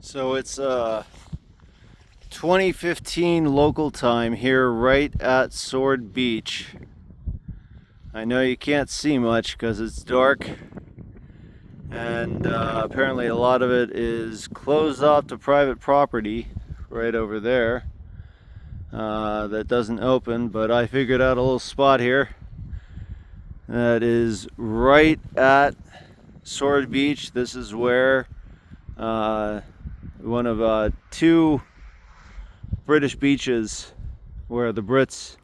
So it's 2015 local time here right at Sword Beach. I know you can't see much because it's dark, and apparently a lot of it is closed off to private property right over there that doesn't open, but I figured out a little spot here that is right at Sword Beach. This is where one of two British beaches where the Brits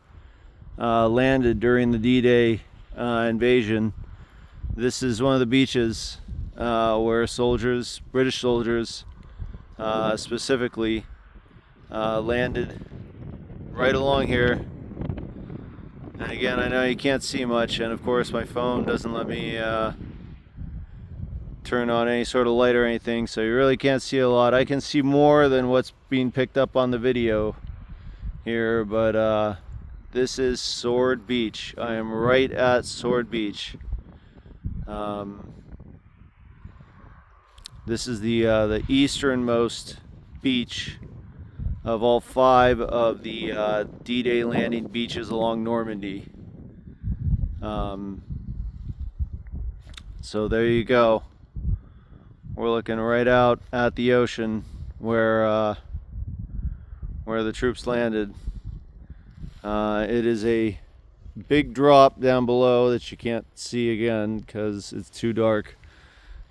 landed during the D-Day invasion. This is one of the beaches where soldiers, British soldiers specifically, landed right along here. And again, I know you can't see much, and of course my phone doesn't let me turn on any sort of light or anything, so you really can't see a lot. I can see more than what's being picked up on the video here, but this is Sword Beach. I am right at Sword Beach. This is the easternmost beach of all 5 of the D-Day landing beaches along Normandy. So there you go. We're looking right out at the ocean where the troops landed. It is a big drop down below that you can't see again because it's too dark.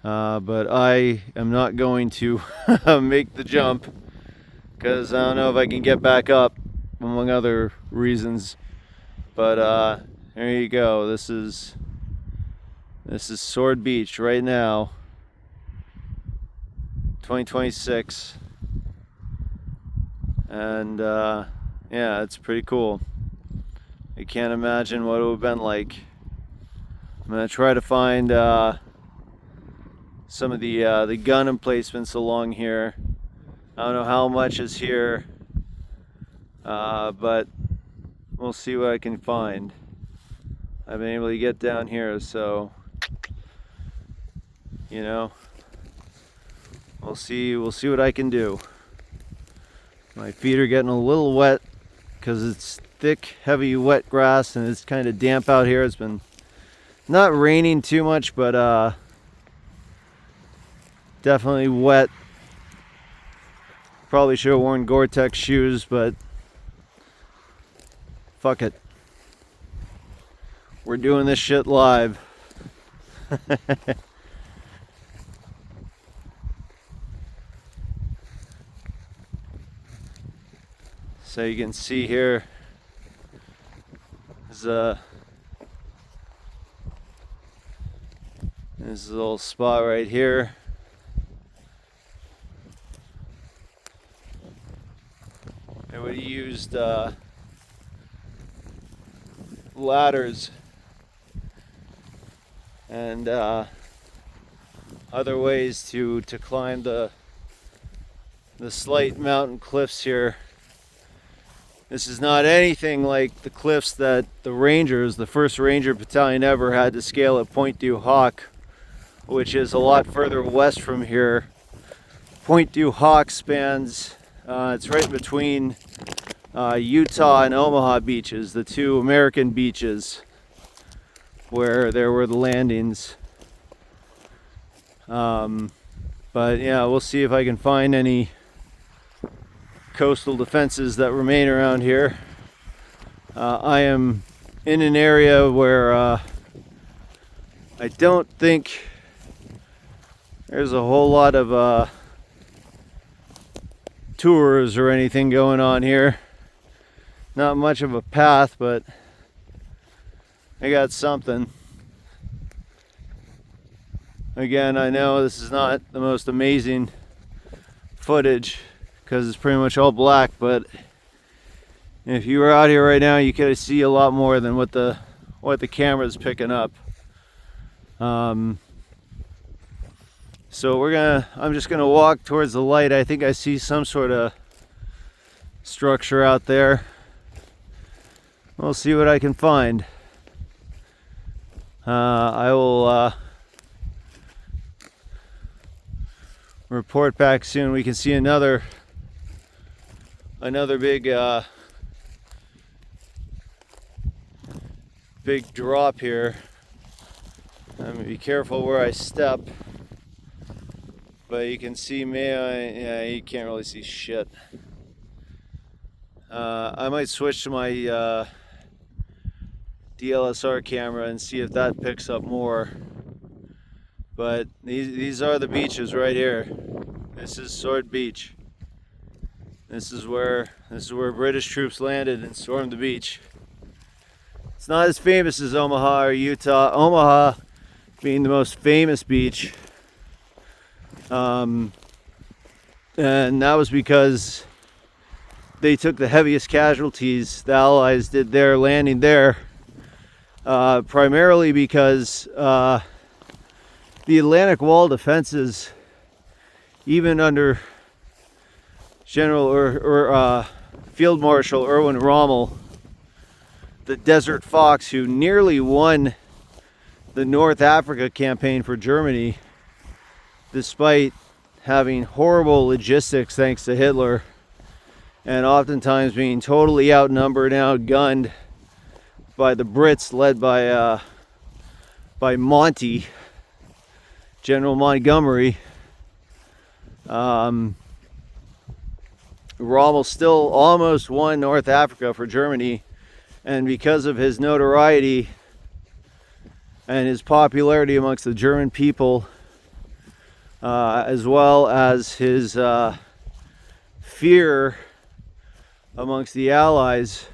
But I am not going to make the jump because I don't know if I can get back up, among other reasons. But there you go. This is Sword Beach right now. 2026, and yeah, it's pretty cool. I can't imagine what it would have been like. I'm gonna try to find some of the gun emplacements along here. I don't know how much is here, but we'll see what I can find. I've been able to get down here, so you know. We'll see what I can do. My feet are getting a little wet because it's thick, heavy, wet grass, and it's kind of damp out here. It's been not raining too much, but definitely wet. Probably should have worn Gore-Tex shoes, but fuck it. We're doing this shit live. So you can see here is this little spot right here. They would have used ladders and other ways to climb the slight mountain cliffs here. This is not anything like the cliffs that the Rangers, the 1st Ranger Battalion ever, had to scale at Point du Hoc, which is a lot further west from here. Point du Hoc spans, it's right between Utah and Omaha beaches, the 2 American beaches where there were the landings. But yeah, we'll see if I can find any coastal defenses that remain around here. I am in an area where I don't think there's a whole lot of tours or anything going on here. Not much of a path, but I got something. Again, I know this is not the most amazing footage because it's pretty much all black, but if you were out here right now, you could see a lot more than what the camera's picking up. So I'm just gonna walk towards the light. I think I see some sort of structure out there. We'll see what I can find. I will report back soon. We can see another big drop here. I'm gonna be careful where I step, but you can see me. Yeah, you can't really see shit. I might switch to my DLSR camera and see if that picks up more. But these are the beaches right here. This is Sword Beach. This is where British troops landed and stormed the beach. It's not as famous as Omaha or Utah. Omaha being the most famous beach. And that was because they took the heaviest casualties. The Allies did their landing there. Primarily because the Atlantic Wall defenses, even under General or Field Marshal Erwin Rommel, the Desert Fox, who nearly won the North Africa campaign for Germany, despite having horrible logistics thanks to Hitler, and oftentimes being totally outnumbered and outgunned by the Brits, led by Monty, General Montgomery. Rommel still almost won North Africa for Germany, and because of his notoriety and his popularity amongst the German people, as well as his fear amongst the Allies,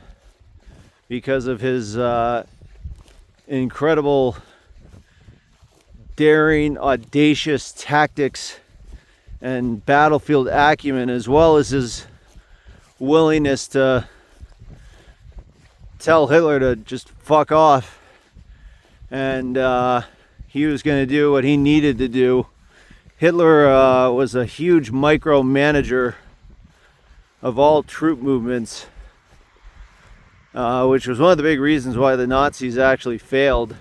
because of his incredible, daring, audacious tactics and battlefield acumen, as well as his willingness to tell Hitler to just fuck off, and he was going to do what he needed to do. Hitler was a huge micromanager of all troop movements, which was one of the big reasons why the Nazis actually failed.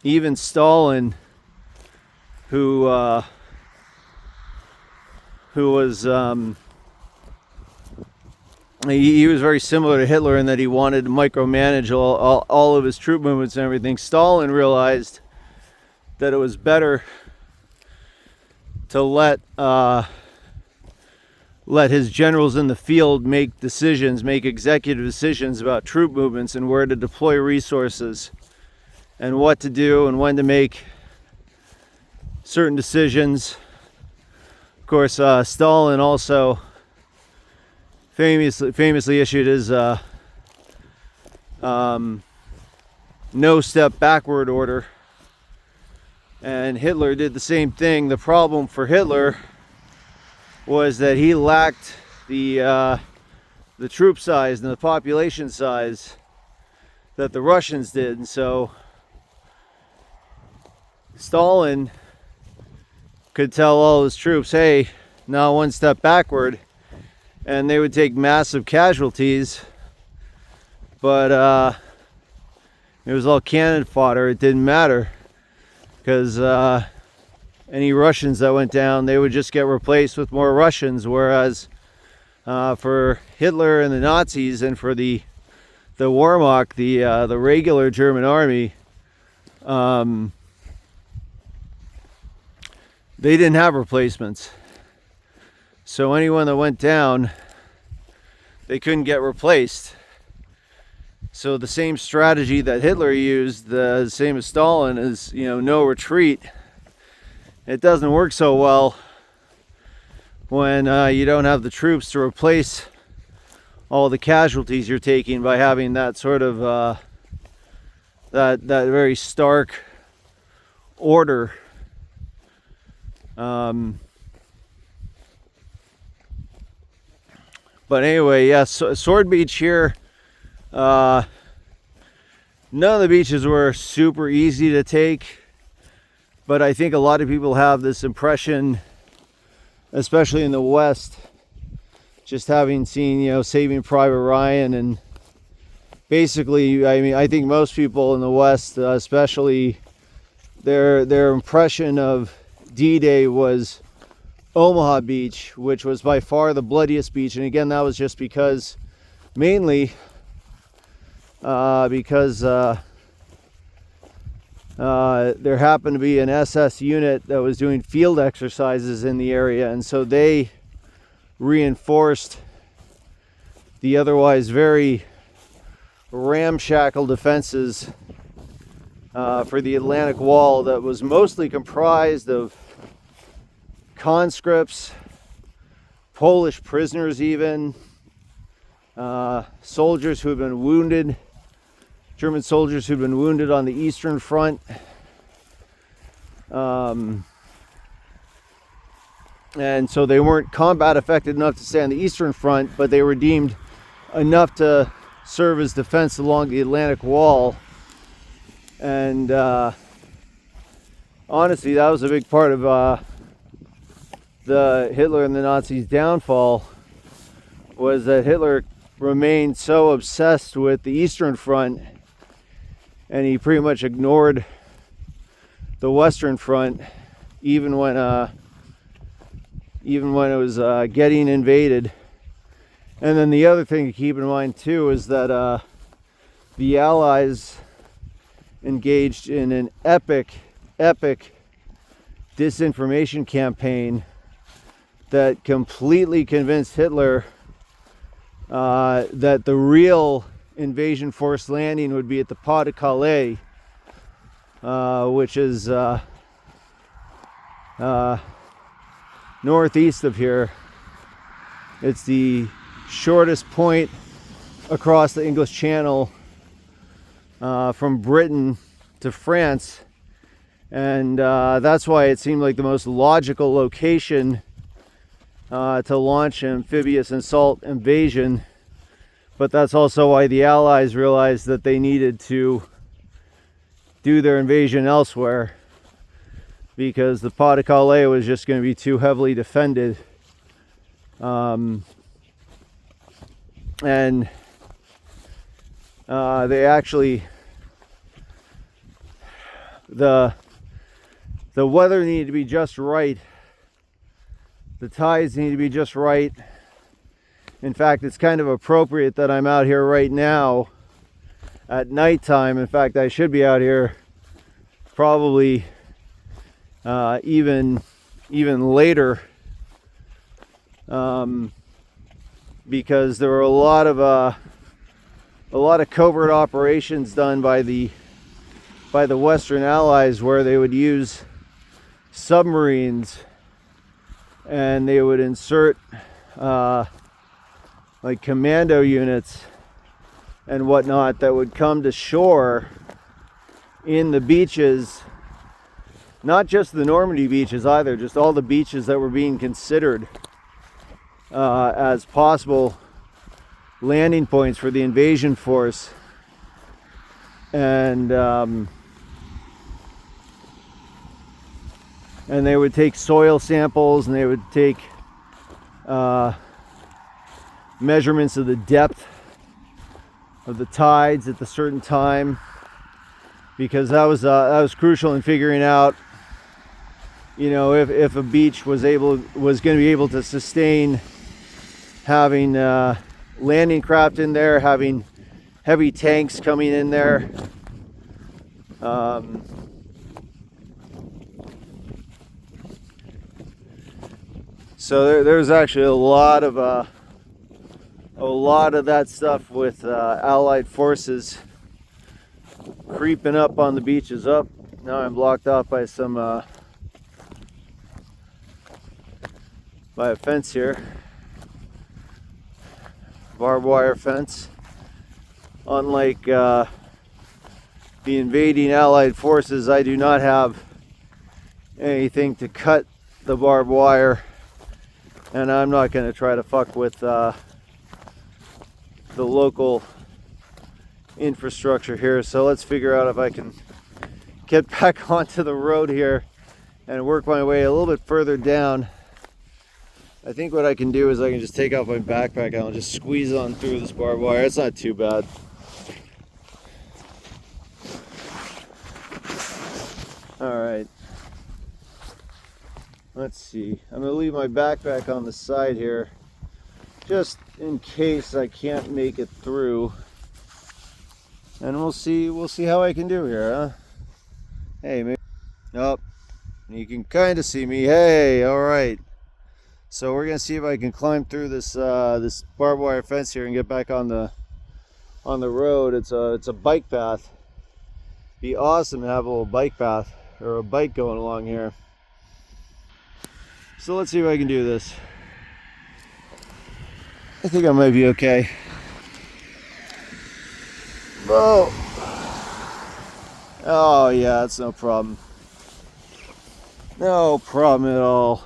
Even Stalin, who was he was very similar to Hitler in that he wanted to micromanage all of his troop movements and everything. Stalin realized that it was better to let his generals in the field make decisions, make executive decisions about troop movements and where to deploy resources and what to do and when to make certain decisions. Of course, Stalin also famously issued his no step backward order, and Hitler did the same thing. The problem for Hitler was that he lacked the troop size and the population size that the Russians did, and so Stalin could tell all his troops, hey, now one step backward, and they would take massive casualties, but it was all cannon fodder. It didn't matter, because any Russians that went down, they would just get replaced with more Russians, whereas for Hitler and the Nazis and for the Wehrmacht, the regular German army, they didn't have replacements. So anyone that went down, they couldn't get replaced. So the same strategy that Hitler used, the same as Stalin, is, no retreat. It doesn't work so well when you don't have the troops to replace all the casualties you're taking by having that sort of that very stark order. But anyway, yes, Sword Beach here. None of the beaches were super easy to take, but I think a lot of people have this impression, especially in the West, just having seen, Saving Private Ryan, and basically, I think most people in the West, especially their impression of D-Day was Omaha Beach, which was by far the bloodiest beach. And again, that was just because, mainly because there happened to be an SS unit that was doing field exercises in the area, and so they reinforced the otherwise very ramshackle defenses for the Atlantic Wall that was mostly comprised of conscripts, Polish prisoners even, soldiers who had been wounded, German soldiers who'd been wounded on the Eastern Front. And so they weren't combat affected enough to stay on the Eastern Front, but they were deemed enough to serve as defense along the Atlantic Wall. And honestly, that was a big part of the Hitler and the Nazis' downfall, was that Hitler remained so obsessed with the Eastern Front, and he pretty much ignored the Western Front, even when it was getting invaded. And then the other thing to keep in mind too is that the Allies engaged in an epic disinformation campaign that completely convinced Hitler that the real invasion force landing would be at the Pas de Calais, which is northeast of here. It's the shortest point across the English Channel from Britain to France, and that's why it seemed like the most logical location to launch an amphibious assault invasion. But that's also why the Allies realized that they needed to do their invasion elsewhere, because the Pas de Calais was just going to be too heavily defended. And they actually, the weather needed to be just right. The tides need to be just right. In fact, it's kind of appropriate that I'm out here right now at nighttime. In fact, I should be out here probably even later, because there were a lot of covert operations done by the Western Allies, where they would use submarines and they would insert like commando units and whatnot that would come to shore in the beaches, not just the Normandy beaches either, just all the beaches that were being considered as possible landing points for the invasion force. And they would take soil samples, and they would take measurements of the depth of the tides at a certain time, because that was crucial in figuring out, you know, if a beach was going to be able to sustain having landing craft in there, having heavy tanks coming in there. So there's actually a lot of that stuff with Allied forces creeping up on the beaches. Up now, I'm blocked off by by a fence here, barbed wire fence. Unlike the invading Allied forces, I do not have anything to cut the barbed wire, and I'm not going to try to fuck with the local infrastructure here. So let's figure out if I can get back onto the road here and work my way a little bit further down. I think what I can do is I can just take off my backpack and I'll just squeeze on through this barbed wire. It's not too bad. All right. Let's see. I'm gonna leave my backpack on the side here, just in case I can't make it through. And we'll see how I can do here, huh? Hey, maybe. Oh, you can kind of see me. Hey, all right. So we're gonna see if I can climb through this this barbed wire fence here and get back on the road. It's a bike path. Be awesome to have a little bike path or a bike going along here. So let's see if I can do this. I think I might be okay. Whoa! Oh yeah, that's no problem. No problem at all.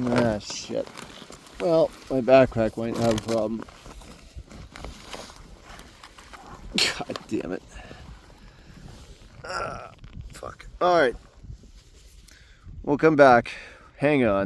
Ah, shit. Well, my backpack might have a problem. God damn it. Fuck. Alright. We'll come back. Hang on.